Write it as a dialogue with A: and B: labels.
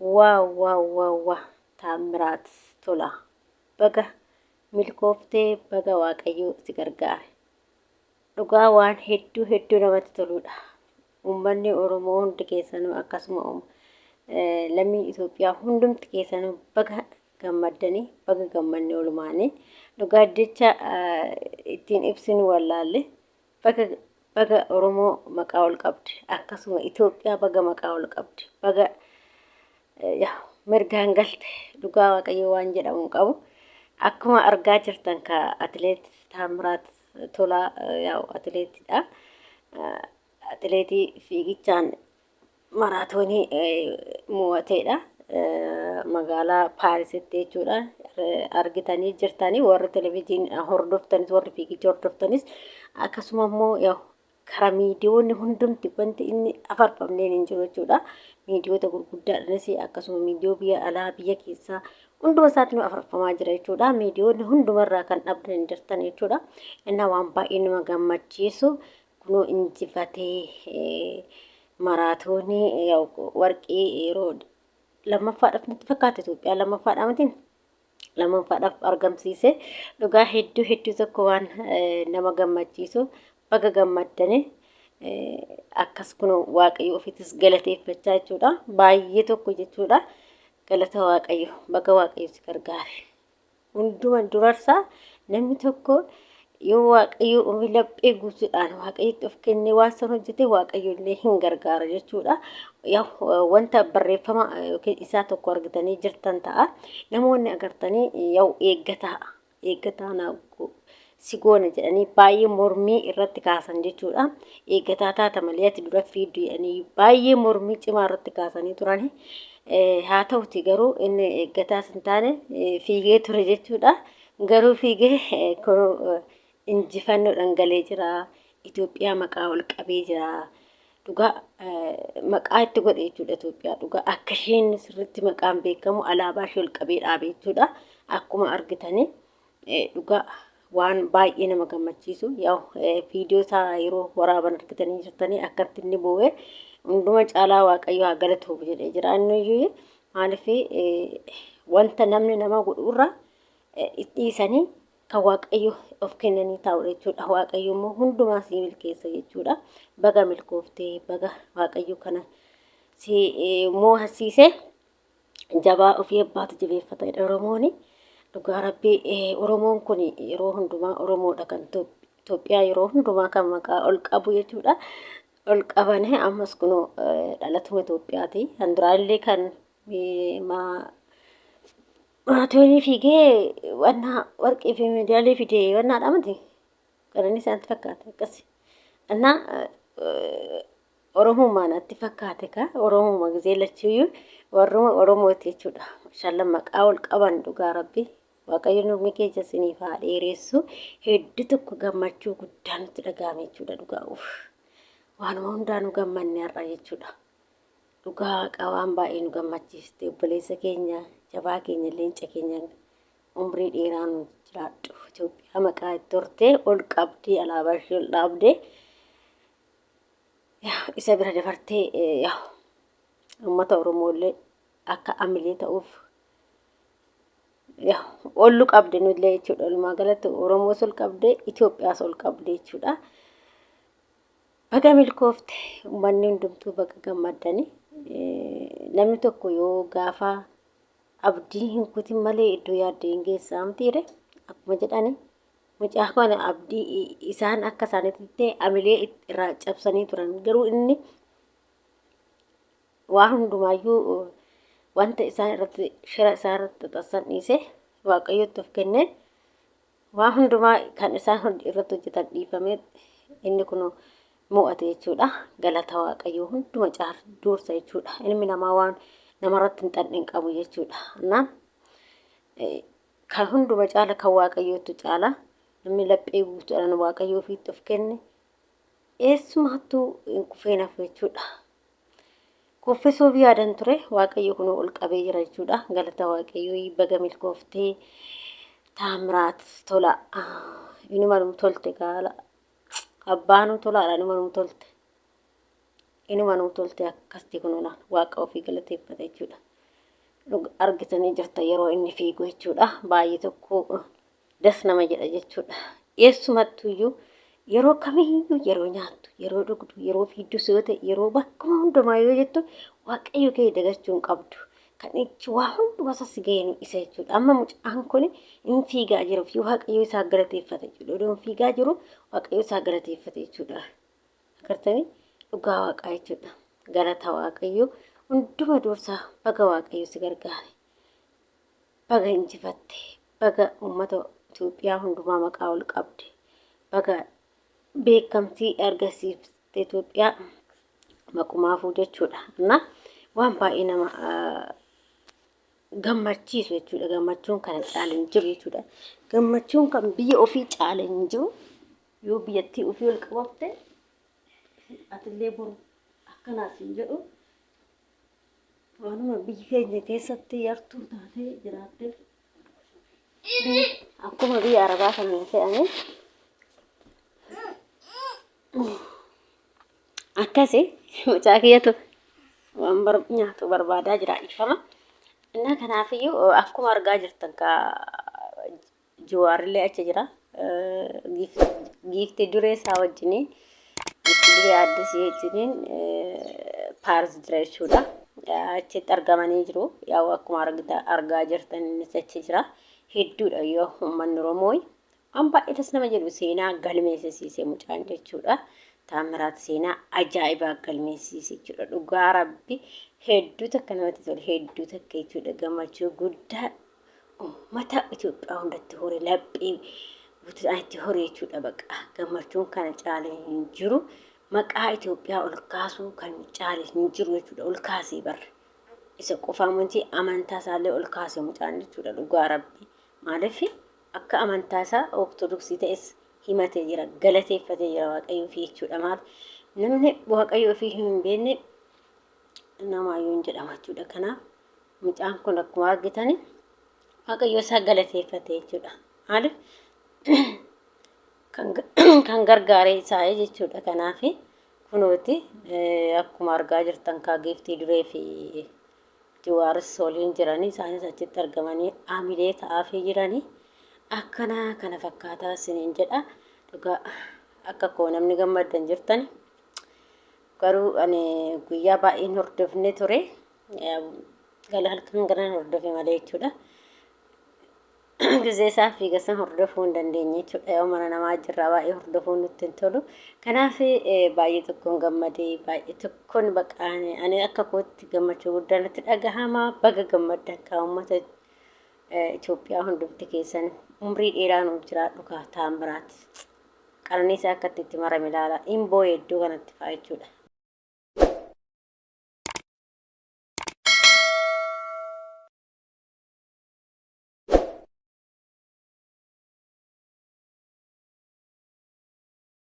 A: Waaw waaw waaw waaw taamiraat tola baga milkooftee baga waaqayyo si gargaare dhugaa waan hedduu namatti toludha. Uummanni Oromoo hundi keessanuu akkasuma lammii Itoophiyaa hundumti keessanuu baga gammaddanii baga gammanne olumaanii dhugaa jecha ittiin ibsinu wallaalle baga baga Oromoo maqaa ol qabdi akkasuma Itoophiyaa baga maqaa ol qabdi baga yaa mirgaan galte dhugaa waaqayyo waan jedhamu qabu akkuma argaa jirtan ka atileet Taamiraat Tolaa yaa atileetidha. Atileetii fiigichaan maraatoonii mo'ateedha. Magaalaa Paarisitti jechuudha. Argitanii jirtanii warri televezyiinii hordoftanis warri fiigicha hordoftanis akkasuma immoo yaa karaa miidiyoonni hundumti wanti inni afarfamneen hin jiru jechuudha. Miidiyoota gurguddaadhaanis akkasuma miidiyoo biyya alaa biyya keessaa hunduma isaatti nu afarfamaa jira jechuudha. Miidiyoonni hundumarraa kan dhabdan hin jirtan jechuudha. Inni waan baay'ee nama gammachiisu kunoo injifatee maraatoonii warqii yeroo lammaffaadhaaf natti fakkaata Itoophiyaa lammaffaadhaa mitiin lammaffaadhaaf argamsiise dhugaa hedduu tokko waan nama gammachiisu baga gammaddanii akkas kunoo waaqayyo ofiitis galateeffachaa jechuudha. Baay'ee tokko jechuudha. Galata waaqayyo baga waaqayyo si gargaare. Hunduma durarsaa namni tokko yoo waaqayyo umrii laphee guutuudhaan waaqayyotti of kennee waan san hojjete waaqayyo illee hin gargaara jechuudha. Yaa wanta barreeffama yookiin isaa tokko argitanii jirtan ta'a. Namoonni agartanii yaa eeggataa naaf si goona jedhanii baay'ee mormii irratti kaasan jechuudha. Eeggataa taata malee ati dura fiiddu jedhanii baay'ee mormii cimaa irratti kaasanii turani. Haa ta'uti garuu inni eeggataas hin taane fiigee ture jechuudha. Garuu fiigee kunoo injifannoodhaan galee jira. Itoophiyaa maqaa ol qabee jira. Dhugaa maqaa itti godhe jechuudha Itoophiyaa dhugaa akka isheen sirriitti maqaan beekamu alaabaa ishee ol qabee dhaabe jechuudha. Akkuma argitanii dhugaa waan baay'ee nama gammachiisu yaa viidiyoo isaa yeroo waraaban argitanii jirtanii akkatti inni boo'ee hunduma caalaa waaqayyo haa galatuuf jedhee jira. Inni iyyuu maaliif wanta namni nama godhurra dhiisanii kan waaqayyo of kennanii taa'udha jechuudha. Waaqayyo immoo hundumaa si milkeessa jechuudha. Baga milkooftee baga waaqayyo kana si mo'asiisee jabaa ofii abbaatu jabeeffata Oromooni. Dhugaa rabbii Oromoon kun yeroo hundumaa Oromoodha kan Itoophiyaa yeroo hundumaa kan maqaa ol qabu jechuudha. Ol qabanii ammas kunoo dhalatuma Itoophiyaati. Kan duraallee kan maraatoonii fiigee wanna warqii fi meedaalii fidee wannaadha miti. Kan inni isaanitti fakkaate akkasi. Annaa Oromummaa natti fakkaate ka Oromummaa gisee lachuuyyuu warruma Oromooti jechuudha. Mashallah maqaa ol qaban dhugaa rabbii. Waaqayyo nurni keessa isiniif haa dheeressu. Hedduu tokko gammachuu guddaa nutti dhagahame jechuudha dhugaa uff. Waanuma hundaanuu gammanne har'a jechuudha. Dhugaa qabaan baay'ee nu gammachiiste obboleessa keenya jabaa keenya leenca keenya umrii dheeraa nu jiraadhu. Itoophiyaa maqaa itti hortee ol qabdee alaabaa ishee ol dhaabdee isa bira dabartee uummata Oromoollee akka amilee ta'uuf ollu qabde nullee jechuudha. Walumaa galatti Oromoos ol qabdee Itoophiyaas ol qabdee jechuudha. Baga milkoofte uummanni hundumtuu baga gammaddanii namni tokko yoo gaafa abdii hin kutin malee iddoo yaaddee hin geessaa mitiire akkuma jedhani mucaa kana abdii isaan akka isaanitti amilee irraa cabsanii turan garuu inni waa hundumaayyuu wanta isaan irratti shira isaan irratti xaxan dhiise waaqayyotti of kennee waa hundumaa kan isaan irratti hojjetan dhiifamee inni kun mo'ate jechuudha. Galata waaqayyoo hunduma caala dursa jechuudha. Ilmi namaa waan namarratti hin xannin qabu jechuudha. Naan kan hunduma caala kan waaqayyootu caala namni laphee guutuudhaan waaqayyoo ofiitti of kenne eessumattuu hin kufee nafu jechuudha. Kuffisuuf yaadan ture waaqayyo kun ol qabee jira jechuudha. Galata waaqayyoo baga milkooftee Taamiraat Tolaa inuma nu tolte gaala abbaanu tolaadha inuma nu tolte. Inuma nu tolte akkasti kunuunaan waaqa ofii galateeffate jechuudha. argitanii jirta yeroo inni fiigu jechuudha. Baay'ee tokko das nama jedha jechuudha. Eessumattuyyuu yeroo kamiyyuu yeroo nyaattu, yeroo dhugdu, yeroo fiiddus yoo ta'e, yeroo bakkuma hundumaa yoo jettu waaqayyo kee dagachuu hin qabdu. Kan ichi waa hundumaa sassi ga'een isa jechuudha. Amma mucaan kun in fiigaa jiru fi waaqayyo isaa galateeffate jechuudha. Odoon fiigaa jiru waaqayyo isaa galateeffate jechuudha. Agartanii dhugaa waaqaa jechuudha. Galata waaqayyo hunduma dursaa baga waaqayyo si gargaare. Baga injifatte. Baga uummata Itoophiyaa hundumaa maqaa ol qabde. Baga beekamtii argisiifte Itoophiyaa maqumaafuu jechuudha. Na waan baay'ee nama gammachiisu jechuudha. Gammachuun kana caalee hin jiru jechuudha. Gammachuun kan biyya ofii caalee hin jiru. Yoo biyyattii ofii ol qabate atillee boru akkanaas hin jedhu. Waanuma biyya keenya keessatti yartuu taatee jiraatteef akkuma biyya Arabaa kana fe'anii akkasi mucaa kiyyatu waan nyaatu barbaadaa jira ifama. Innaa kanaafiyyuu akkuma argaa jirtan ka Jawaarrillee achi jira. Giiftii duree isaa wajjiniin giiftii duree addisii wajjiniin Paaris jira jechuudha. Achitti argamanii jiru. Yaa akkuma argaa jirtan innis achi jira. Hedduudha yoo uummanni Oromoo waan baay'eetas nama jedhu seenaa galmeessisiisee mucaan jechuudha. Taamiraat seenaa ajaa'ibaa galmeessisiisee jechuudha. Dhugaa Rabbi hedduu takka namatti tolu hedduu takka jechuudha. Gammachuu guddaa uummata Itoophiyaa hundatti hore laphee itti hore jechuudha. Baqa gammachuun kana caalee hin jiru. Maqaa Itoophiyaa ol kaasuu kan caalee hin jiru jechuudha. Ol kaasee barre. Isa qofaa wanti amantaa isaallee ol kaasee mucaan jechuudha. Dhugaa Rabbi maaliif akka amantaa isaa ortodoksii ta'es himatee jira. Galateeffatee jira waaqayyoo fi jechuudha. Maal namni waaqayyoo fi hin beekne namaayyuu hin jedhama jechuudha. Kanaaf mucaan kun akkuma argitani waaqayyoo isaa galateeffatee jechuudha. Maaliif kan gargaaree isaa jechuudha. Kanaaf kunooti akkuma argaa jirtan kaa giiftii duree fi Jawaaris waliin jiranii isaanis achitti argamanii aamilee ta'aafii jiranii akkana kana fakkaataa isiniin jedha. Dhugaa akka koo namni gammadan jirtani garuu ani guyyaa baay'een hordofne ture. Gala halkan garan hordofe malee jechuudha. Gizee isaa fi gasan hordofuu hin dandeenye jechuudha. Yoo mana namaa jirraa baay'ee hordofuu nutti hin tolu. Kanaaf baay'ee tokkoon gammadee baay'ee tokkoon baqaane ani akka kootti gammachuu guddaa natti dhagahama. Baga gammaddan kaa uummata Itoophiyaa hundumti keessan umrii dheeraa nuuf jiraadhu kaa Taamiraat. Qananiisaa akkatti itti marame ilaala. Imboo hedduu kanatti fa'aa jechuudha.